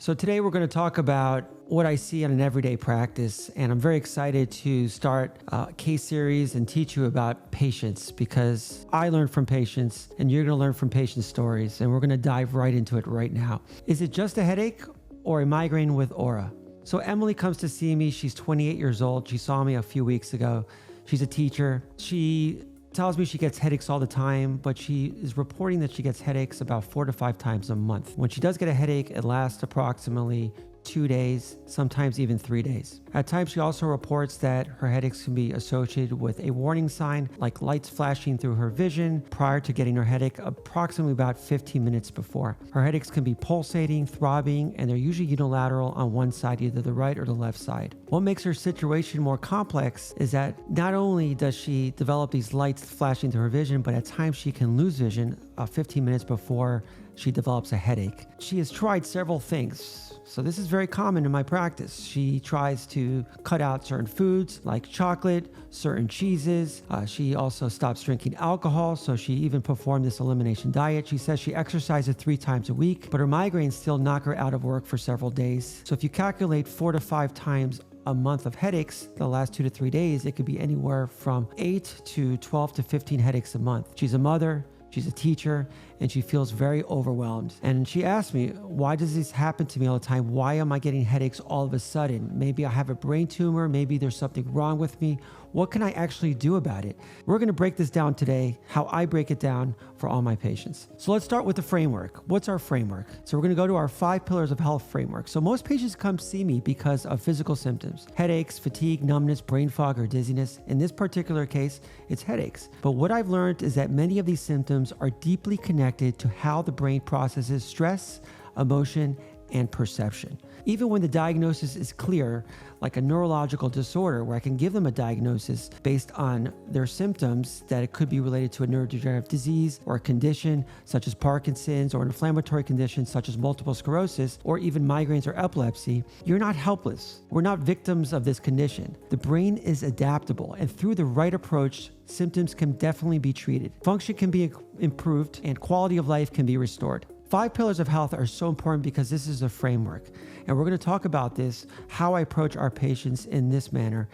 So today we're going to talk about what I see in an everyday practice, and I'm very excited to start a case series and teach you about patients because I learn from patients and you're going to learn from patient stories, and we're going to dive right into it right now. Is it just a headache or a migraine with aura? So Emily comes to see me. She's 28 years old. She saw me a few weeks ago. She's a teacher. She tells me she gets headaches all the time, but she is reporting that she gets headaches about 4 to 5 times a month. When she does get a headache, it lasts approximately 2 days, sometimes even 3 days. At times, she also reports that her headaches can be associated with a warning sign, like lights flashing through her vision prior to getting her headache approximately about 15 minutes before. Her headaches can be pulsating, throbbing, and they're usually unilateral on one side, either the right or the left side. What makes her situation more complex is that not only does she develop these lights flashing through her vision, but at times she can lose vision 15 minutes before she develops a headache. She has tried several things. So this is very common in my practice. She tries to cut out certain foods like chocolate, certain cheeses. She also stops drinking alcohol, so she even performed this elimination diet. She says she exercises 3 times a week, but her migraines still knock her out of work for several days. So if you calculate 4 to 5 times a month of headaches, the last 2 to 3 days, it could be anywhere from 8 to 12 to 15 headaches a month. She's a mother. She's a teacher, and she feels very overwhelmed. And she asked me, why does this happen to me all the time? Why am I getting headaches all of a sudden? Maybe I have a brain tumor. Maybe there's something wrong with me. What can I actually do about it? We're going to break this down today, how I break it down for all my patients. So let's start with the framework. What's our framework? So we're going to go to our 5 pillars of health framework. So most patients come see me because of physical symptoms: headaches, fatigue, numbness, brain fog, or dizziness. In this particular case, it's headaches. But what I've learned is that many of these symptoms are deeply connected to how the brain processes stress, emotion, and perception. Even when the diagnosis is clear, like a neurological disorder, where I can give them a diagnosis based on their symptoms, that it could be related to a neurodegenerative disease or a condition such as Parkinson's, or an inflammatory condition such as multiple sclerosis, or even migraines or epilepsy, you're not helpless. We're not victims of this condition. The brain is adaptable, and through the right approach, symptoms can definitely be treated. Function can be improved, and quality of life can be restored. 5 pillars of health are so important because this is a framework. And we're going to talk about this, how I approach our patients in this manner.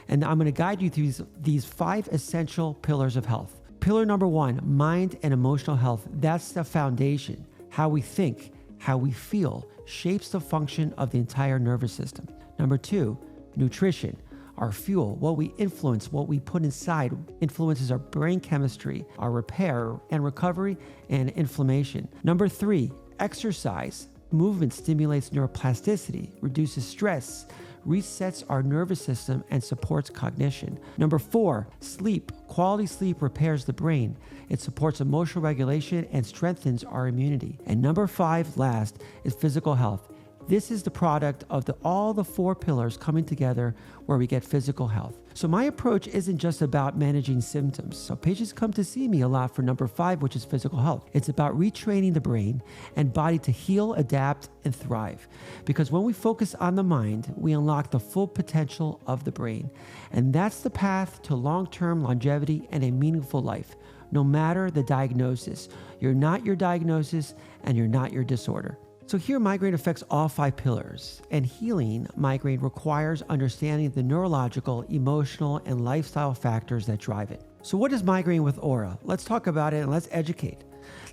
And I'm going to guide you through these 5 essential pillars of health. Pillar number 1, mind and emotional health. That's the foundation. How we think, how we feel shapes the function of the entire nervous system. Number 2, nutrition. Our fuel, what we influence, what we put inside, influences our brain chemistry, our repair and recovery, and inflammation. Number 3, exercise. Movement stimulates neuroplasticity, reduces stress, resets our nervous system, and supports cognition. Number 4, sleep. Quality sleep repairs the brain. It supports emotional regulation and strengthens our immunity. And number 5, last, is physical health. This is the product of all the 4 pillars coming together where we get physical health. So my approach isn't just about managing symptoms. So patients come to see me a lot for number 5, which is physical health. It's about retraining the brain and body to heal, adapt, and thrive. Because when we focus on the mind, we unlock the full potential of the brain. And that's the path to long-term longevity and a meaningful life. No matter the diagnosis, you're not your diagnosis and you're not your disorder. So here, migraine affects all 5 pillars, and healing migraine requires understanding the neurological, emotional, and lifestyle factors that drive it. So what is migraine with aura? Let's talk about it and let's educate.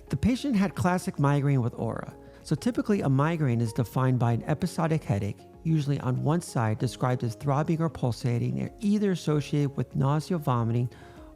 The patient had classic migraine with aura. So typically a migraine is defined by an episodic headache, usually on one side described as throbbing or pulsating, and either associated with nausea, vomiting,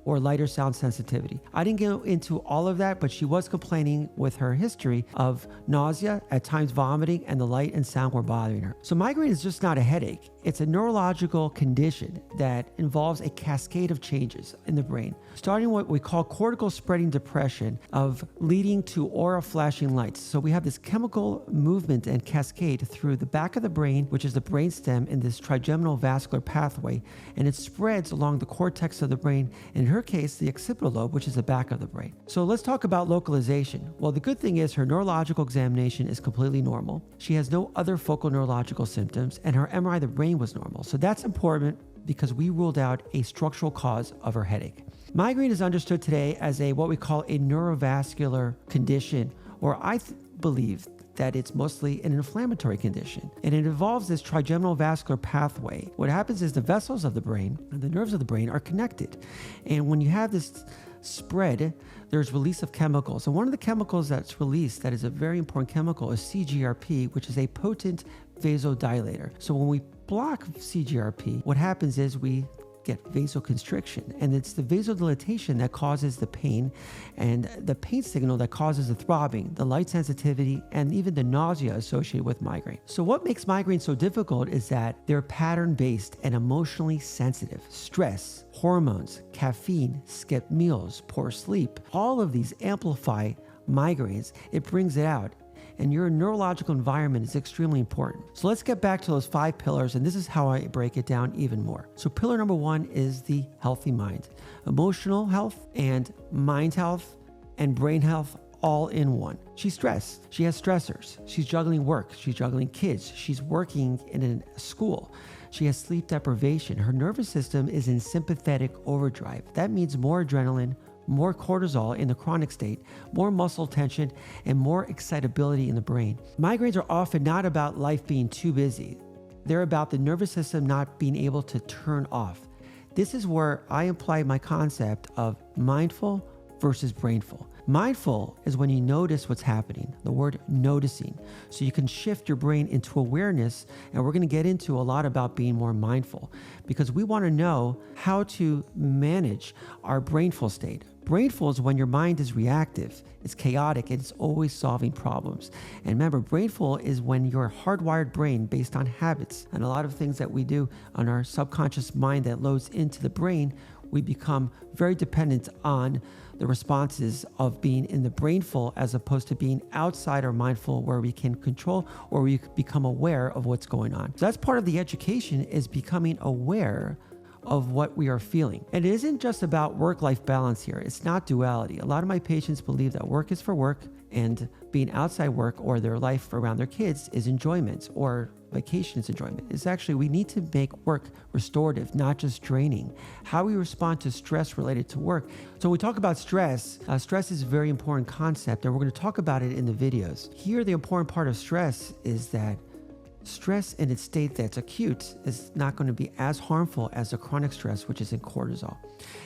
or lighter sound sensitivity. I didn't go into all of that, but she was complaining with her history of nausea, at times vomiting, and the light and sound were bothering her. So migraine is just not a headache. It's a neurological condition that involves a cascade of changes in the brain, starting what we call cortical spreading depression of leading to aura flashing lights. So we have this chemical movement and cascade through the back of the brain, which is the brainstem in this trigeminal vascular pathway, and it spreads along the cortex of the brain, in her case, the occipital lobe, which is the back of the brain. So let's talk about localization. Well, the good thing is her neurological examination is completely normal. She has no other focal neurological symptoms, and her MRI of the brain was normal. So that's important because we ruled out a structural cause of her headache. Migraine is understood today as what we call a neurovascular condition, or I believe that it's mostly an inflammatory condition. And it involves this trigeminal vascular pathway. What happens is the vessels of the brain and the nerves of the brain are connected. And when you have this spread, there's release of chemicals. And one of the chemicals that's released that is a very important chemical is CGRP, which is a potent vasodilator. So when we block CGRP, what happens is we get vasoconstriction, and it's the vasodilatation that causes the pain, and the pain signal that causes the throbbing, the light sensitivity, and even the nausea associated with migraine. So what makes migraine so difficult is that they're pattern-based and emotionally sensitive. Stress, hormones, caffeine, skipped meals, poor sleep, all of these amplify migraines. It brings it out. And your neurological environment is extremely important. So let's get back to those 5 pillars, and this is how I break it down even more. So pillar number 1 is the healthy mind. Emotional health and mind health and brain health all in one. She's stressed. She has stressors. She's juggling work. She's juggling kids. She's working in a school. She has sleep deprivation. Her nervous system is in sympathetic overdrive. That means more adrenaline, more cortisol in the chronic state, more muscle tension, and more excitability in the brain. Migraines are often not about life being too busy. They're about the nervous system not being able to turn off. This is where I apply my concept of mindful versus brainful. Mindful is when you notice what's happening, the word noticing. So you can shift your brain into awareness, and we're going to get into a lot about being more mindful because we want to know how to manage our brainful state. Brainful is when your mind is reactive, it's chaotic, and it's always solving problems. And remember, brainful is when your hardwired brain, based on habits and a lot of things that we do on our subconscious mind that loads into the brain, we become very dependent on the responses of being in the brainful as opposed to being outside or mindful where we can control or we become aware of what's going on. So that's part of the education, is becoming aware of what we are feeling. And it isn't just about work-life balance here. It's not duality. A lot of my patients believe that work is for work and being outside work or their life around their kids is enjoyment, or vacation is enjoyment. It's actually, we need to make work restorative, not just draining. How we respond to stress related to work. So when we talk about stress, stress is a very important concept, and we're going to talk about it in the videos. Here, the important part of stress is that stress in its state that's acute is not going to be as harmful as the chronic stress, which is in cortisol.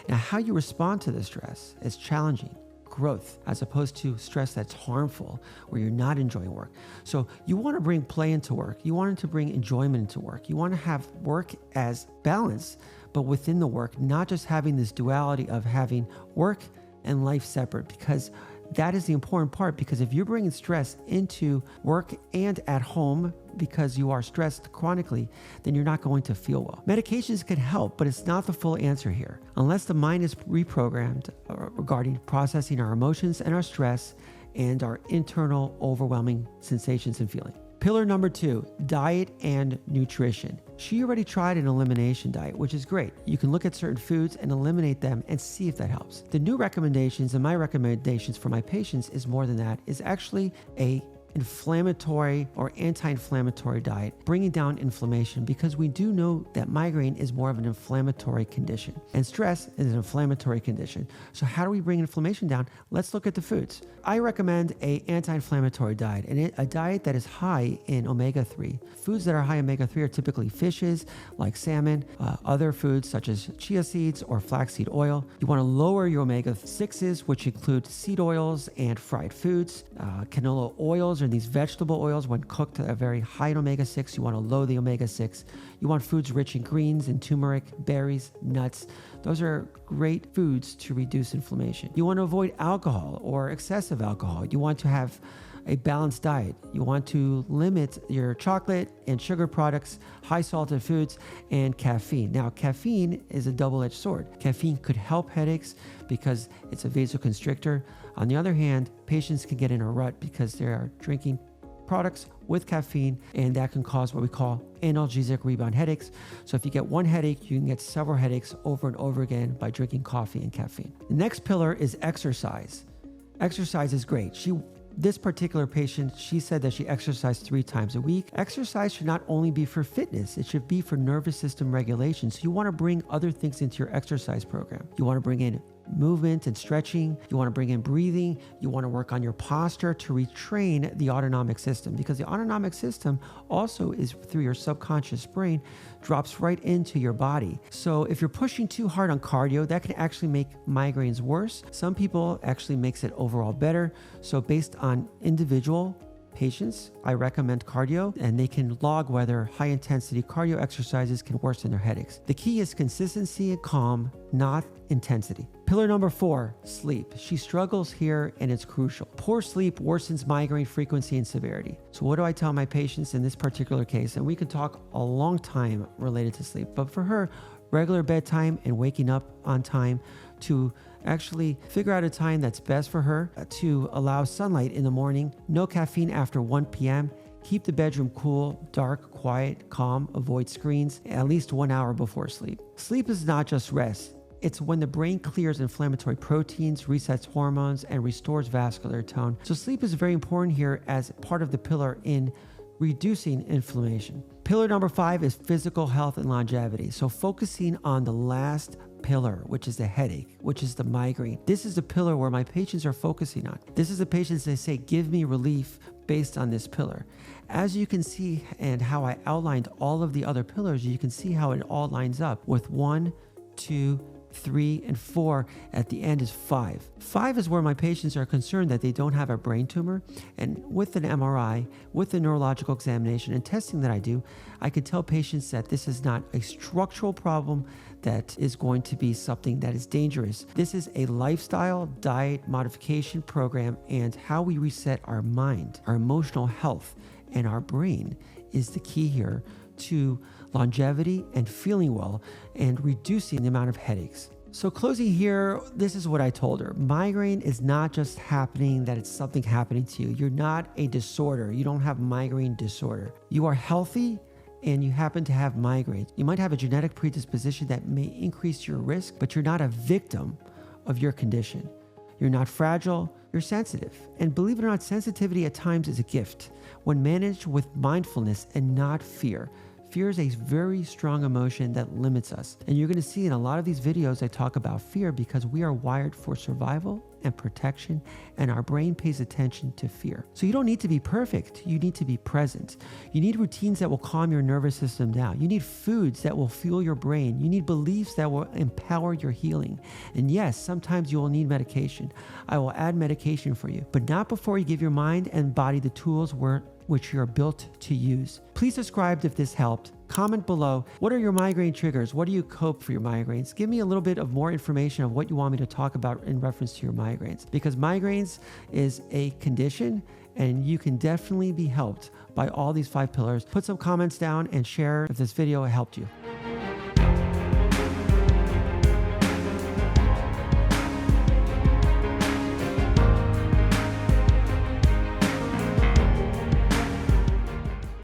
Now, how you respond to the stress is challenging. Growth, as opposed to stress that's harmful, where you're not enjoying work. So you want to bring play into work. You want to bring enjoyment into work. You want to have work as balance, but within the work, not just having this duality of having work and life separate, because that is the important part. Because if you're bringing stress into work and at home because you are stressed chronically, then you're not going to feel well. Medications can help, but it's not the full answer here. Unless the mind is reprogrammed regarding processing our emotions and our stress and our internal overwhelming sensations and feeling. Pillar number 2, diet and nutrition. She already tried an elimination diet, which is great. You can look at certain foods and eliminate them and see if that helps. The new recommendations and my recommendations for my patients is more than that, is actually a inflammatory or anti-inflammatory diet, bringing down inflammation, because we do know that migraine is more of an inflammatory condition and stress is an inflammatory condition. So how do we bring inflammation down? Let's look at the foods. I recommend a anti-inflammatory diet, and a diet that is high in omega-3. Foods that are high in omega-3 are typically fishes like salmon, other foods such as chia seeds or flaxseed oil. You want to lower your omega-6s, which include seed oils and fried foods. Canola oils are these vegetable oils. When cooked at a very high in omega-6, you want to lower the omega-6. You want foods rich in greens and turmeric, berries, nuts. Those are great foods to reduce inflammation. You want to avoid alcohol or excessive alcohol. You want to have a balanced diet. You want to limit your chocolate and sugar products, high salted foods, and caffeine. Now, caffeine is a double-edged sword. Caffeine could help headaches because it's a vasoconstrictor. On the other hand, patients can get in a rut because they are drinking products with caffeine, and that can cause what we call analgesic rebound headaches. So if you get one headache, you can get several headaches over and over again by drinking coffee and caffeine. The next pillar is exercise. Exercise is great. This particular patient, she said that she exercised 3 times a week. Exercise should not only be for fitness, it should be for nervous system regulation. So you want to bring other things into your exercise program. You want to bring in movement and stretching. You want to bring in breathing. You want to work on your posture to retrain the autonomic system, because the autonomic system also is through your subconscious brain, drops right into your body. So if you're pushing too hard on cardio, that can actually make migraines worse. Some people actually makes it overall better. So based on individual patients, I recommend cardio, and they can log whether high intensity cardio exercises can worsen their headaches. The key is consistency and calm, not intensity. Pillar number 4, sleep. She struggles here, and it's crucial. Poor sleep worsens migraine frequency and severity. So what do I tell my patients in this particular case? And we can talk a long time related to sleep, but for her, regular bedtime and waking up on time to actually figure out a time that's best for her, to allow sunlight in the morning, no caffeine after 1 p.m., keep the bedroom cool, dark, quiet, calm, avoid screens at least 1 hour before sleep. Sleep is not just rest. It's when the brain clears inflammatory proteins, resets hormones, and restores vascular tone. So sleep is very important here as part of the pillar in reducing inflammation. Pillar number 5 is physical health and longevity. So focusing on the last pillar, which is the headache, which is the migraine. This is the pillar where my patients are focusing on. This is the patients they say, give me relief based on this pillar. As you can see, and how I outlined all of the other pillars, you can see how it all lines up with 1, 2, 3, and 4. At the end is 5. 5 is where my patients are concerned that they don't have a brain tumor. And with an MRI, with the neurological examination and testing that I do, I can tell patients that this is not a structural problem that is going to be something that is dangerous. This is a lifestyle diet modification program, and how we reset our mind, our emotional health, and our brain is the key here to longevity and feeling well and reducing the amount of headaches. So closing here, this is what I told her. Migraine is not just happening, that it's something happening to you. You're not a disorder. You don't have migraine disorder. You are healthy and you happen to have migraines. You might have a genetic predisposition that may increase your risk, but you're not a victim of your condition. You're not fragile, you're sensitive. And believe it or not, sensitivity at times is a gift when managed with mindfulness and not fear. Fear is a very strong emotion that limits us. And you're going to see in a lot of these videos I talk about fear because we are wired for survival and protection, and our brain pays attention to fear. So you don't need to be perfect. You need to be present. You need routines that will calm your nervous system down. You need foods that will fuel your brain. You need beliefs that will empower your healing. And yes, sometimes you will need medication. I will add medication for you, but not before you give your mind and body the tools which you're built to use. Please subscribe if this helped. Comment below. What are your migraine triggers? What do you cope for your migraines? Give me a little bit of more information of what you want me to talk about in reference to your migraines, because migraines is a condition and you can definitely be helped by all these 5 pillars. Put some comments down and share if this video helped you.